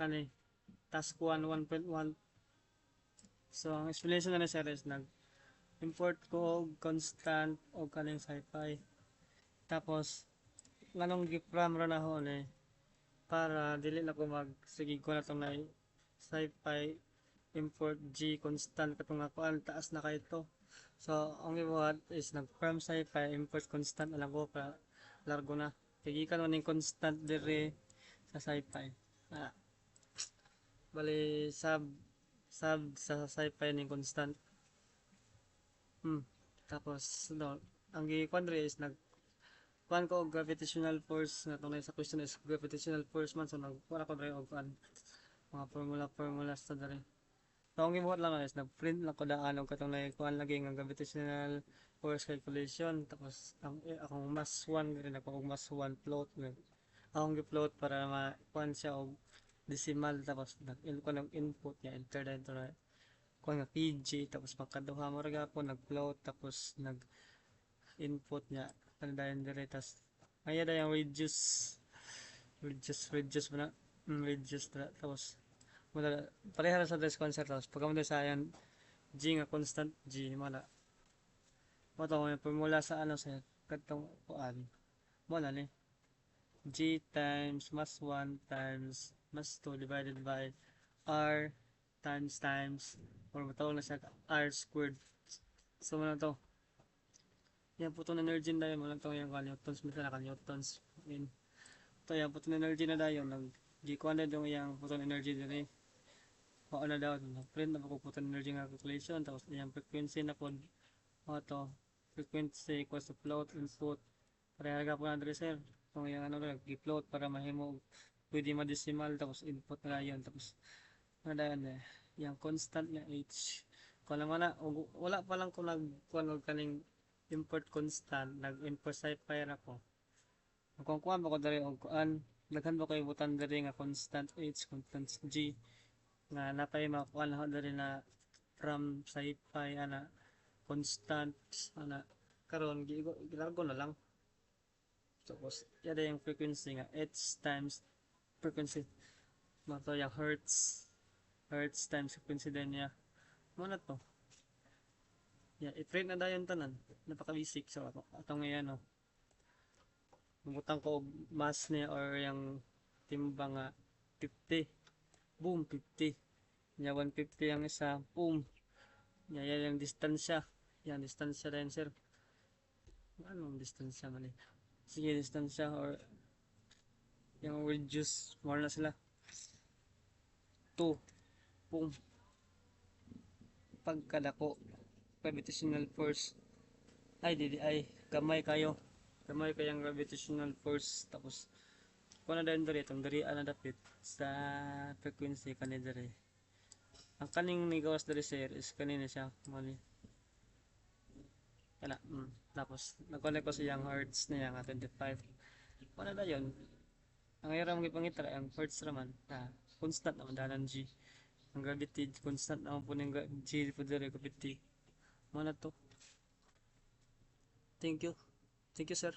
kani task 1 1.1. So ang explanation na sir is nag import ko og constant og kaning scipy. Tapos nganong gi-pram ra na ho ni para dili na ko mag sige ko na tong na scipy import g constant katong nga kuan taas na kay to. So ang gibuhat is nag-pram scipy import constant alang ko para largo na. Kay gikan man ning constant dire sa scipy. Ah, bali sub sa scipy ning constant. Tapos no, ang gi-kuan dire is nag kuan ko og gravitational force nga tunay sa question is gravitational force man so nagkuha ko dire og kuan mga formula sa dire. So ang gibuhat lang is nag-print lang ko daan og katong kuan lagi nga gravitational force calculation tapos ang akong mass 1 dire nagpa og mass 1 float akong gi-float para ma kuan siya og decimal tapos nag input niya enter dito na kuan nga PG tapos pagkaduha mo ra gyapon nag-float tapos nag-input niya ano dayon dire tas ayan na yung reduce mo na reduce na tapos muna pareha na sa dress concert tapos pagka mo sa ayan G nga constant G mana mo to may formula sa ano sa katong kuan mo na ni G times mass 1 times mass 2 divided by R times or matawag na siya R squared. So mo na to yan photon energy na dayon mo lang to yung newtons minsan naka newtons in to yan photon energy na dayon nag gikuan na yung yang photon energy dire mao na daw print na ko photon energy nga calculation tapos yung frequency na pod mo to frequency equals to float input pareha po na dire sir kung yung ano ra gi-float para mahimo pwede ma-decimal tapos input na yun tapos ano dayon yung constant nga h kung naman na wala pa lang ko nagkuan og kaning import constant nag-import scipy ra ko kung kuan ba ko diri og kuan daghan ba kay butan diri nga constant h constant g nga napay makuan ho diri na from scipy ana constant ana karon gilargo na lang tapos yada yung frequency nga h times frequency mato yung hertz times frequency din niya mo na to yeah, i-print na dayon tanan napaka-basic so atong ngayon no butang ko og mass niya or yung timbang nga 50 boom 50 nya 150 ang isa boom nya yan yung distansya yan distansya din sir anong distansya man eh sige distansya or yung reduce more na sila 2 boom pagkadako gravitational force ay gamay kayang gravitational force tapos kung na dahil dali itong dali na dapit sa frequency kanina dali ang kaning nigawas dali sir is kanina siya mali kana tapos nag-connect ko siyang hertz niya nga 25 kung na yun ang ira mong ipangita ang hertz raman constant naman dalan G ang gravity constant naman po ng G po dali gravity mo na to thank you sir